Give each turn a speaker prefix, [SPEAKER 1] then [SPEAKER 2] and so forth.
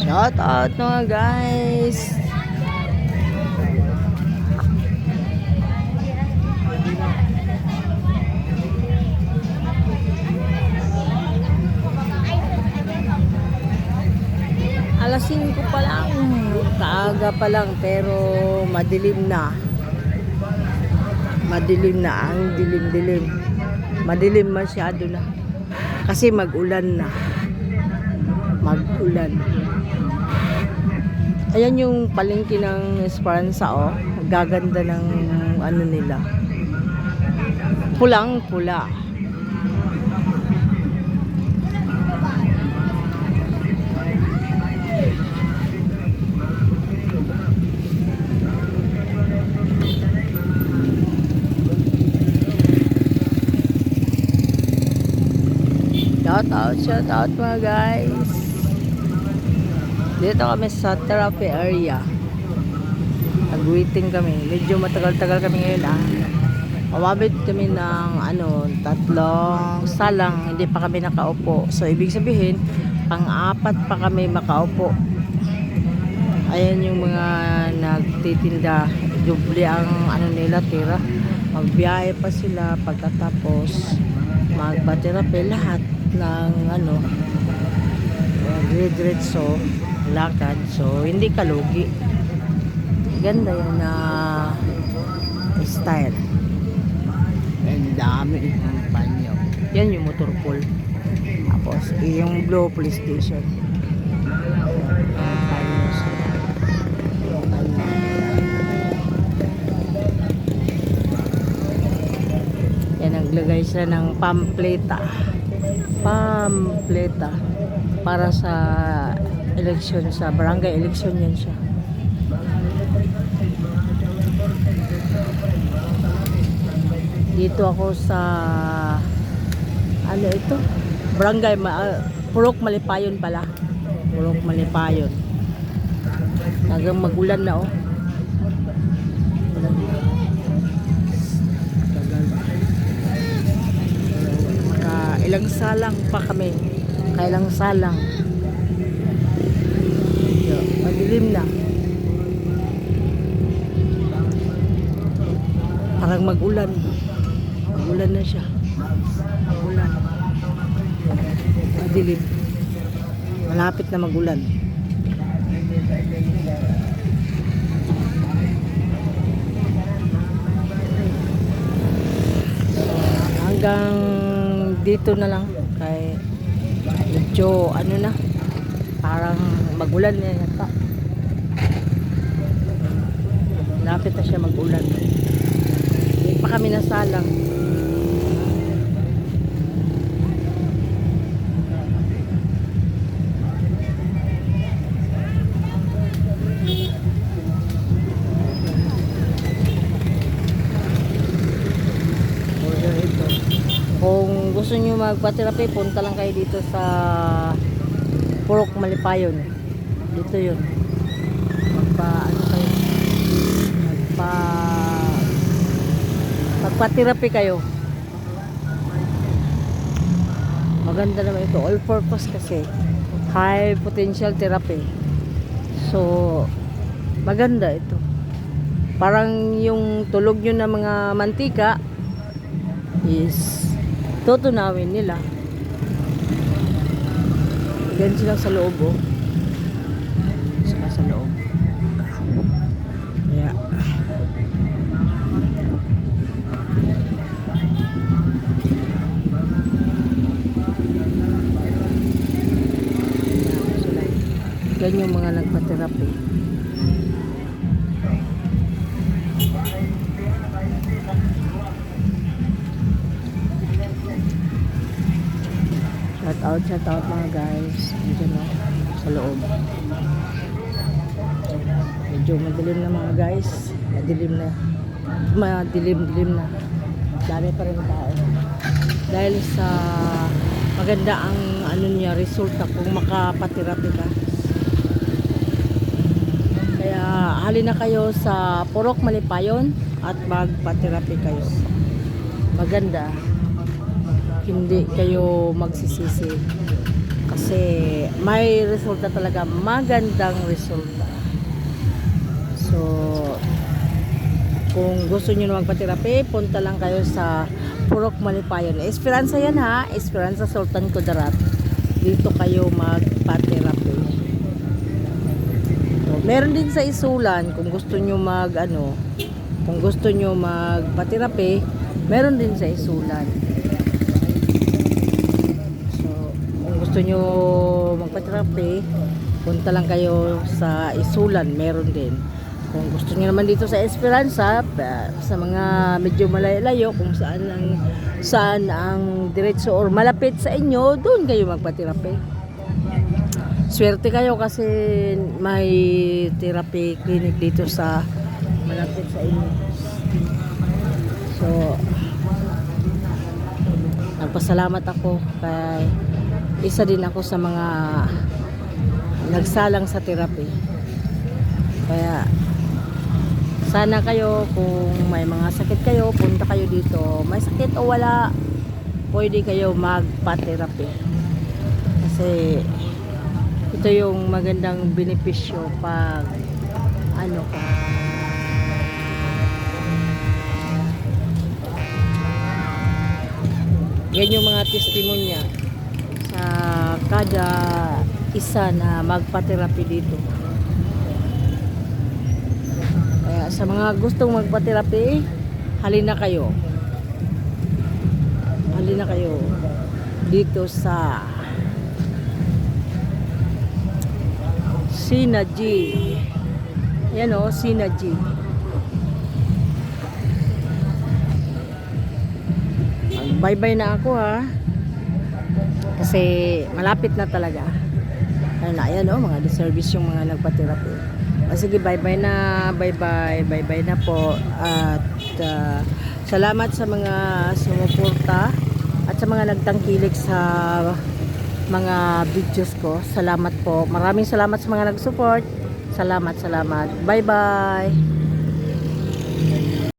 [SPEAKER 1] Shout out mga guys. Alas 5 pa lang. Kaaga pa lang pero madilim na. Madilim na, ang dilim-dilim. Madilim masyado na. Kasi mag-ulan na. Mag-ulan. Ayan yung palengke ng Esperanza, oh. Gaganda ng ano nila. Pulang-pula. Shout out mga guys. Dito kami sa therapy area. Nag-waiting kami. Medyo matagal-tagal kami ngayon Umabot kami ng 3 salang. Hindi pa kami nakaupo. So ibig sabihin, pang-4 pa kami makaupo. Ayan yung mga nagtitinda. Doble ang nila tira. Magbiyahe pa sila pagkatapos magpa-therapy lahat ng diretso lakad, so hindi ka lugi. Ganda yan na style, and dami ng banyo. Yan yung motor pool, tapos yung blue police station. Yan, naglagay sila ng pampleta para sa election, sa barangay election. Yan siya. Dito ako sa ito, barangay Purok Malipayon pala. Purok Malipayon. Hanggang magulan na, oh. Ilang salang pa kami. Kailang salang. Madilim na. Parang mag-ulan. Mag-ulan na siya. Mag-ulan. Madilim. Malapit na mag-ulan. Hanggang dito na lang, kay medyo parang magulan na yata. Lapit na siya magulan. Hindi pa kami nasalang. Kung gusto nyo magpa-therapy, punta lang kayo dito sa Purok Malipayon. Dito yun. Magpa-therapy kayo. Maganda naman ito. All purpose kasi. High potential therapy. So, maganda ito. Parang yung tulog nyo na mga mantika is tutunawin nila. Ganyan sila sa loob, oh. Saka sa loob. Kaya ganyan yung mga nagpa-therapy. Shout out mga guys. Dito na sa loob. Medyo madilim na mga guys. Madilim na. Dami pa rin tao. Dahil sa maganda ang resulta kung makapatirapi ka. Kaya halina kayo sa Purok Malipayon at magpatirapi kayo. Maganda. Hindi kayo magsisisi Kasi may resulta talaga, magandang resulta. So, kung gusto niyo na magpa-therapy, punta lang kayo sa Purok Malipayon. Esperanza yan ha, Esperanza Sultan Kudarat. Dito kayo magpa-therapy. So, meron din sa Isulan kung gusto niyo kung gusto niyo magpa-therapy, meron din sa Isulan. So, kung gusto niyo magpa-therapy, punta lang kayo sa Isulan, meron din. Kung gusto niyo naman dito sa Esperanza, sa mga medyo malayo kung saan ang diretso or malapit sa inyo, doon kayo magpa-therapy. Swerte kayo kasi may therapy clinic dito sa malapit sa inyo. So, nagpasalamat ako kay isa din ako sa mga nagsalang sa therapy. Kaya sana kayo, kung may mga sakit kayo, punta kayo dito. May sakit o wala, pwede kayo magpa-therapy. Kasi ito yung magandang benepisyo pag ka. Yan yung mga testimonya sa kada isa na magpa-therapy dito. Sa mga gustong magpa-therapy, halina kayo dito sa Sina-G. Yan o, Sina-G. Bye-bye na ako ha, kasi malapit na talaga. Ayan o, mga deservice yung mga nagpa-therapy. Sige, bye-bye na. Bye-bye na po. At salamat sa mga sumuporta at sa mga nagtangkilik sa mga videos ko. Salamat po. Maraming salamat sa mga nag-support. Salamat. Bye-bye.